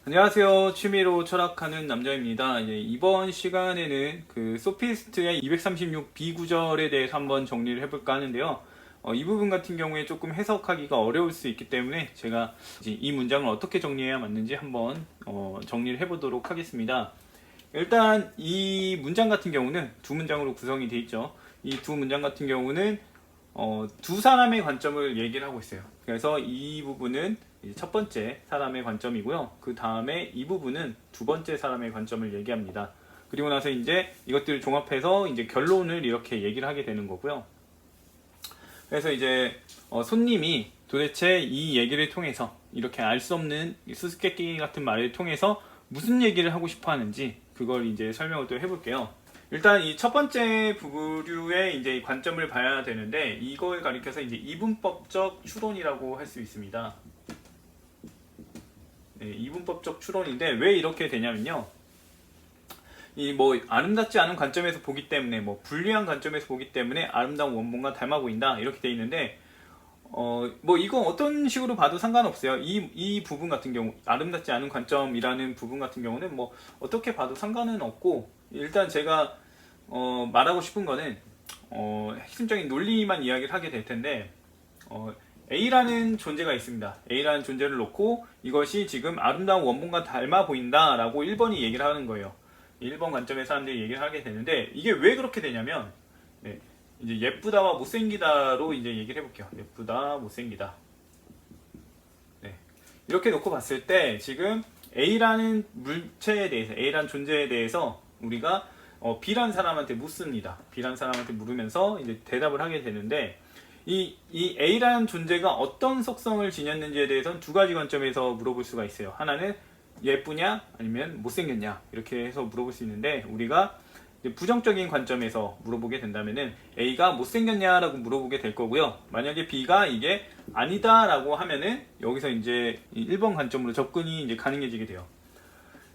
안녕하세요. 취미로 철학하는 남자입니다. 이번 시간에는 그 소피스트의 236B 구절에 대해서 한번 정리를 해볼까 하는데요. 이 부분 같은 경우에 조금 해석하기가 어려울 수 있기 때문에 제가 이제 이 문장을 어떻게 정리해야 맞는지 한번 정리를 해보도록 하겠습니다. 일단 이 문장 같은 경우는 두 문장으로 구성이 되어 있죠. 이 두 문장 같은 경우는 두 사람의 관점을 얘기를 하고 있어요. 그래서 이 부분은 첫 번째 사람의 관점이고요. 그 다음에 이 부분은 두 번째 사람의 관점을 얘기합니다. 그리고 나서 이제 이것들을 종합해서 이제 결론을 이렇게 얘기를 하게 되는 거고요. 그래서 이제 손님이 도대체 이 얘기를 통해서 이렇게 알 수 없는 수수께끼 같은 말을 통해서 무슨 얘기를 하고 싶어 하는지 그걸 이제 설명을 또 해볼게요. 일단 이 첫 번째 부류의 이제 관점을 봐야 되는데 이걸 가리켜서 이제 이분법적 추론이라고 할 수 있습니다. 네, 이분법적 추론인데 왜 이렇게 되냐면요. 이 뭐 아름답지 않은 관점에서 보기 때문에 뭐 불리한 관점에서 보기 때문에 아름다운 원본과 닮아 보인다 이렇게 돼 있는데 뭐 이거 어떤 식으로 봐도 상관없어요. 이 부분 같은 경우 아름답지 않은 관점이라는 부분 같은 경우는 뭐 어떻게 봐도 상관은 없고 일단 제가 말하고 싶은 거는 핵심적인 논리만 이야기를 하게 될 텐데 A라는 존재가 있습니다. A라는 존재를 놓고 이것이 지금 아름다운 원본과 닮아 보인다라고 1번이 얘기를 하는 거예요. 1번 관점의 사람들이 얘기를 하게 되는데 이게 왜 그렇게 되냐면 네, 이제 예쁘다와 못생기다로 이제 얘기를 해볼게요. 예쁘다, 못생기다. 네, 이렇게 놓고 봤을 때 지금 A라는 물체에 대해서 A라는 존재에 대해서 우리가 B라는 사람한테 묻습니다. B라는 사람한테 물으면서 이제 대답을 하게 되는데 이 A라는 존재가 어떤 속성을 지녔는지에 대해서는 두 가지 관점에서 물어볼 수가 있어요. 하나는 예쁘냐 아니면 못생겼냐 이렇게 해서 물어볼 수 있는데 우리가 부정적인 관점에서 물어보게 된다면은 A가 못생겼냐라고 물어보게 될 거고요. 만약에 B가 이게 아니다라고 하면은 여기서 이제 1번 관점으로 접근이 이제 가능해지게 돼요.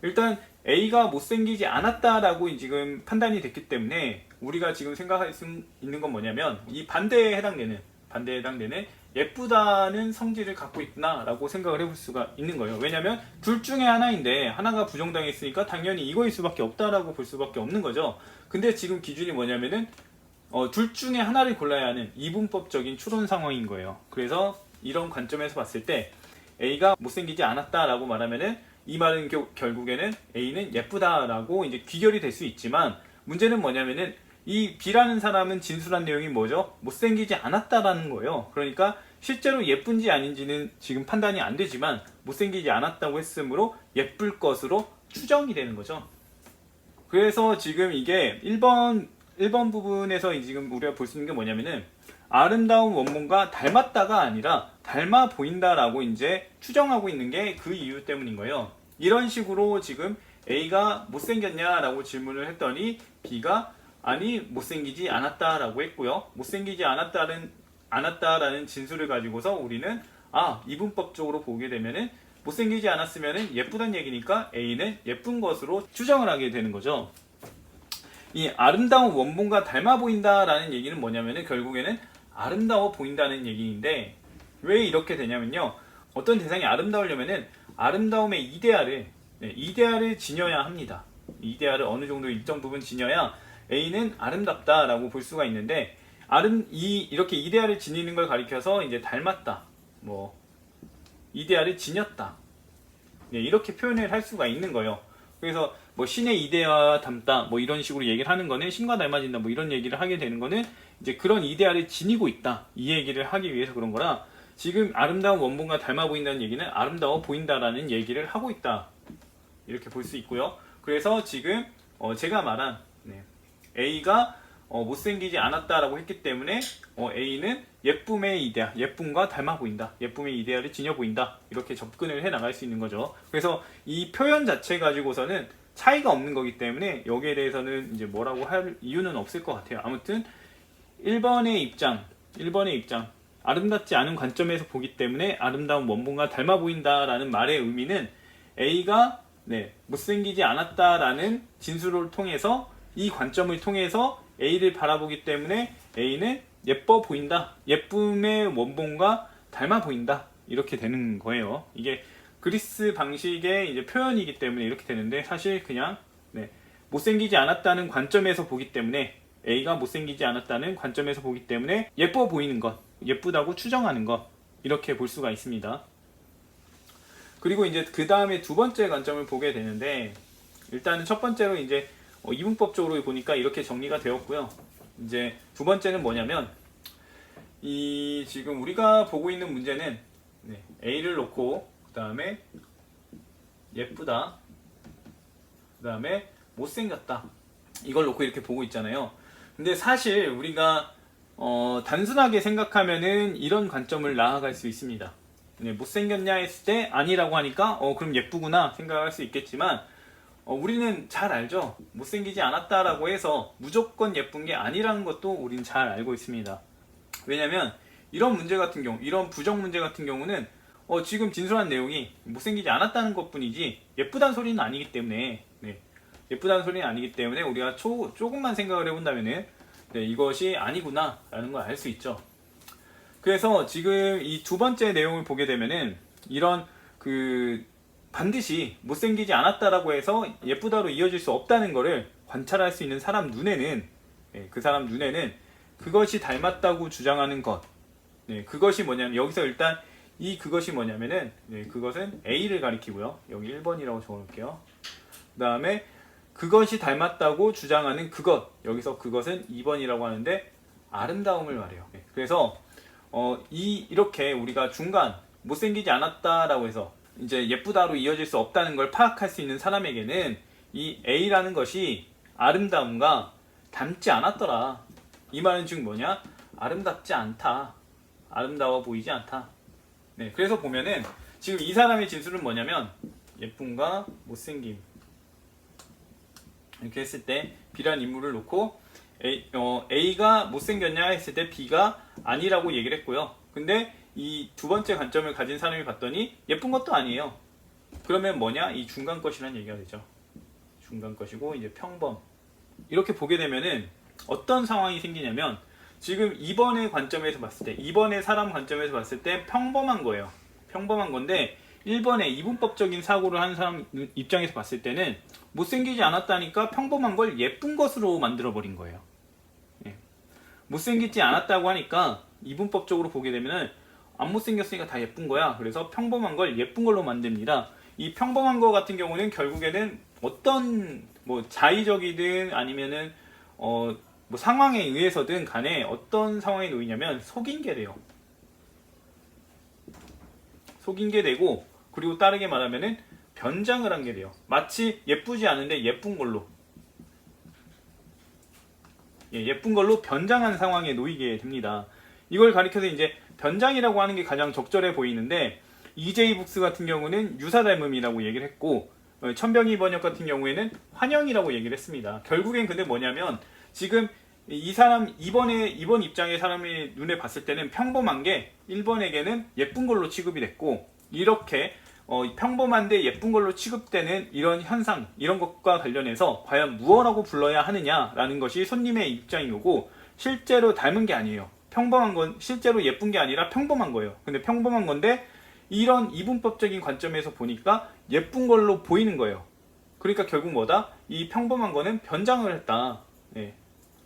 일단 A가 못생기지 않았다라고 지금 판단이 됐기 때문에 우리가 지금 생각할 수 있는 건 뭐냐면 이 반대에 해당되는 예쁘다는 성질을 갖고 있구나라고 생각을 해볼 수가 있는 거예요. 왜냐하면 둘 중에 하나인데 하나가 부정당했으니까 당연히 이거일 수밖에 없다라고 볼 수밖에 없는 거죠. 근데 지금 기준이 뭐냐면은 둘 중에 하나를 골라야 하는 이분법적인 추론 상황인 거예요. 그래서 이런 관점에서 봤을 때 A가 못생기지 않았다라고 말하면은 이 말은 결국에는 A는 예쁘다라고 이제 귀결이 될 수 있지만 문제는 뭐냐면은 이 B라는 사람은 진술한 내용이 뭐죠? 못생기지 않았다라는 거예요. 그러니까 실제로 예쁜지 아닌지는 지금 판단이 안 되지만 못생기지 않았다고 했으므로 예쁠 것으로 추정이 되는 거죠. 그래서 지금 이게 1번 부분에서 지금 우리가 볼 수 있는 게 뭐냐면은 아름다운 원본과 닮았다가 아니라 닮아 보인다라고 이제 추정하고 있는 게 그 이유 때문인 거예요. 이런 식으로 지금 A가 못생겼냐라고 질문을 했더니 B가 아니 못생기지 않았다라고 했고요. 못생기지 않았다라는 진술을 가지고서 우리는 이분법적으로 보게 되면은 못생기지 않았으면은 예쁘다는 얘기니까 A는 예쁜 것으로 추정을 하게 되는 거죠. 이 아름다운 원본과 닮아 보인다라는 얘기는 뭐냐면은 결국에는 아름다워 보인다는 얘기인데 왜 이렇게 되냐면요. 어떤 대상이 아름다우려면은 아름다움의 이데알을 지녀야 합니다. 이데알을 어느 정도 일정 부분 지녀야 A는 아름답다라고 볼 수가 있는데 이렇게 이데알을 지니는 걸 가리켜서 이제 닮았다, 뭐 이데알을 지녔다, 네, 이렇게 표현을 할 수가 있는 거예요. 그래서 뭐 신의 이데아와 닮다 뭐 이런 식으로 얘기를 하는 거는 신과 닮아진다 뭐 이런 얘기를 하게 되는 거는 이제 그런 이데알을 지니고 있다 이 얘기를 하기 위해서 그런 거라 지금 아름다운 원본과 닮아 보인다는 얘기는 아름다워 보인다라는 얘기를 하고 있다 이렇게 볼 수 있고요. 그래서 지금 제가 말한 A가 못생기지 않았다라고 했기 때문에 A는 예쁨의 이데아, 예쁨과 닮아 보인다, 예쁨의 이데아를 지녀 보인다 이렇게 접근을 해 나갈 수 있는 거죠. 그래서 이 표현 자체 가지고서는 차이가 없는 거기 때문에 여기에 대해서는 이제 뭐라고 할 이유는 없을 것 같아요. 아무튼 1번의 입장 아름답지 않은 관점에서 보기 때문에 아름다운 원본과 닮아 보인다라는 말의 의미는 A가 못생기지 않았다라는 진술을 통해서 이 관점을 통해서 A를 바라보기 때문에 A는 예뻐 보인다, 예쁨의 원본과 닮아 보인다 이렇게 되는 거예요. 이게 그리스 방식의 이제 표현이기 때문에 이렇게 되는데, 사실 그냥 못생기지 않았다는 관점에서 보기 때문에, A가 못생기지 않았다는 관점에서 보기 때문에 예뻐 보이는 것, 예쁘다고 추정하는 것, 이렇게 볼 수가 있습니다. 그리고 이제 그 다음에 두 번째 관점을 보게 되는데, 일단은 첫 번째로 이제 이분법적으로 보니까 이렇게 정리가 되었고요. 이제 두 번째는 뭐냐면, 이 지금 우리가 보고 있는 문제는 A를 놓고 그 다음에 예쁘다, 그 다음에 못생겼다, 이걸 놓고 이렇게 보고 있잖아요. 근데 사실 우리가 단순하게 생각하면은 이런 관점을 나아갈 수 있습니다. 못생겼냐 했을 때 아니라고 하니까 그럼 예쁘구나 생각할 수 있겠지만, 우리는 잘 알죠. 못생기지 않았다라고 해서 무조건 예쁜 게 아니라는 것도 우리는 잘 알고 있습니다. 왜냐면 이런 문제 같은 경우, 이런 부정 문제 같은 경우는 지금 진술한 내용이 못생기지 않았다는 것 뿐이지 예쁘다는 소리는 아니기 때문에, 예쁘다는 소리는 아니기 때문에 우리가 조금만 생각을 해본다면은 이것이 아니구나 라는 걸 알 수 있죠. 그래서 지금 이 두 번째 내용을 보게 되면은 이런 반드시 못생기지 않았다라고 해서 예쁘다로 이어질 수 없다는 것을 관찰할 수 있는 사람 눈에는, 그 사람 눈에는 그것이 닮았다고 주장하는 것, 그것이 뭐냐면, 여기서 일단 그것이 뭐냐면은, 그것은 A를 가리키고요. 여기 1번이라고 적어놓을게요. 그 다음에 그것이 닮았다고 주장하는 그것, 여기서 그것은 2번이라고 하는데 아름다움을 말해요. 그래서 이렇게 우리가 중간 못생기지 않았다라고 해서 이제 예쁘다로 이어질 수 없다는 걸 파악할 수 있는 사람에게는 이 A라는 것이 아름다움과 닮지 않았더라, 이 말은 지금 뭐냐? 아름답지 않다, 아름다워 보이지 않다. 그래서 보면은 지금 이 사람의 진술은 뭐냐면, 예쁨과 못생김 이렇게 했을 때 B라는 인물을 놓고 A가 못생겼냐 했을 때 B가 아니라고 얘기를 했고요. 근데 이 두 번째 관점을 가진 사람이 봤더니 예쁜 것도 아니에요. 그러면 뭐냐? 이 중간 것이라는 얘기가 되죠. 중간 것이고 이제 평범, 이렇게 보게 되면은 어떤 상황이 생기냐면, 지금 2번의 관점에서 봤을 때, 2번의 사람 관점에서 봤을 때 평범한 거예요. 평범한 건데 1번의 이분법적인 사고를 하는 사람 입장에서 봤을 때는 못생기지 않았다니까 평범한 걸 예쁜 것으로 만들어버린 거예요. 못생기지 않았다고 하니까 이분법적으로 보게 되면은 안 못생겼으니까 다 예쁜 거야. 그래서 평범한 걸 예쁜 걸로 만듭니다. 이 평범한 거 같은 경우는 결국에는 어떤 자의적이든 아니면은 상황에 의해서든 간에 어떤 상황에 놓이냐면 속인 게 돼요. 속인 게 되고, 그리고 다르게 말하면은 변장을 한 게 돼요. 마치 예쁘지 않은데 예쁜 걸로, 예쁜 걸로 변장한 상황에 놓이게 됩니다. 이걸 가리켜서 이제 변장이라고 하는 게 가장 적절해 보이는데, EJ 북스 같은 경우는 유사 닮음이라고 얘기를 했고, 천병희 번역 같은 경우에는 환영이라고 얘기를 했습니다. 결국엔 근데 뭐냐면, 지금 이 사람 2번 입장의 사람의 눈에 봤을 때는 평범한 게 1번에게는 예쁜 걸로 취급이 됐고, 이렇게 평범한데 예쁜 걸로 취급되는 이런 현상, 이런 것과 관련해서 과연 무엇라고 불러야 하느냐라는 것이 손님의 입장인 거고, 실제로 닮은 게 아니에요. 평범한 건 실제로 예쁜 게 아니라 평범한 거예요. 근데 평범한 건데 이런 이분법적인 관점에서 보니까 예쁜 걸로 보이는 거예요. 그러니까 결국 뭐다? 이 평범한 거는 변장을 했다.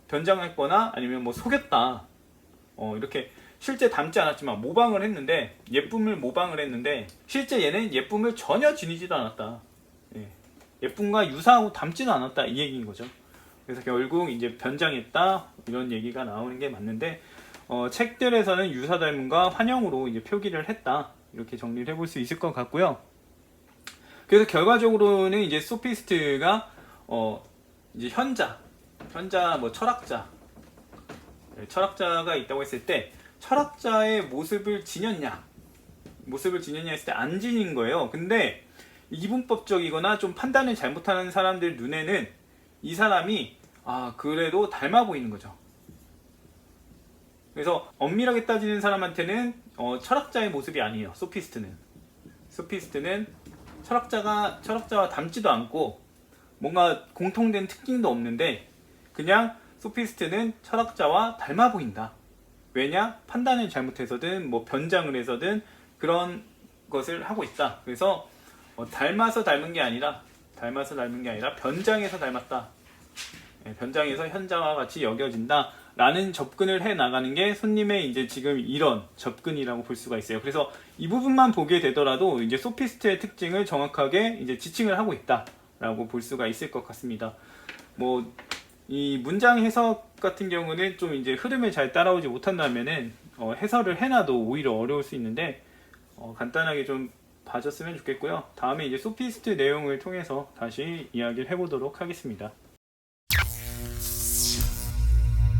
변장을 했거나 아니면 속였다. 이렇게 실제 닮지 않았지만 모방을 했는데, 예쁨을 모방을 했는데 실제 얘는 예쁨을 전혀 지니지도 않았다. 예쁨과 유사하고 닮지도 않았다, 이 얘기인 거죠. 그래서 결국 이제 변장했다, 이런 얘기가 나오는 게 맞는데, 책들에서는 유사 닮음과 환영으로 이제 표기를 했다, 이렇게 정리를 해볼 수 있을 것 같고요. 그래서 결과적으로는 이제 소피스트가 이제 현자 철학자가 있다고 했을 때, 철학자의 모습을 지녔냐 했을 때 안 지닌 거예요. 근데 이분법적이거나 좀 판단을 잘못하는 사람들 눈에는 이 사람이 그래도 닮아 보이는 거죠. 그래서 엄밀하게 따지는 사람한테는 철학자의 모습이 아니에요. 소피스트는 철학자와 닮지도 않고 뭔가 공통된 특징도 없는데, 그냥 소피스트는 철학자와 닮아 보인다. 왜냐? 판단을 잘못해서든 변장을 해서든 그런 것을 하고 있다. 그래서 닮아서 닮은 게 아니라 변장해서 닮았다. 변장해서 현장과 같이 여겨진다. 라는 접근을 해 나가는 게 손님의 이제 지금 이런 접근이라고 볼 수가 있어요. 그래서 이 부분만 보게 되더라도 이제 소피스트의 특징을 정확하게 이제 지칭을 하고 있다라고 볼 수가 있을 것 같습니다. 뭐 이 문장 해석 같은 경우는 좀 이제 흐름을 잘 따라오지 못한다면은 해설을 해놔도 오히려 어려울 수 있는데 간단하게 좀 봐줬으면 좋겠고요. 다음에 이제 소피스트 내용을 통해서 다시 이야기를 해보도록 하겠습니다.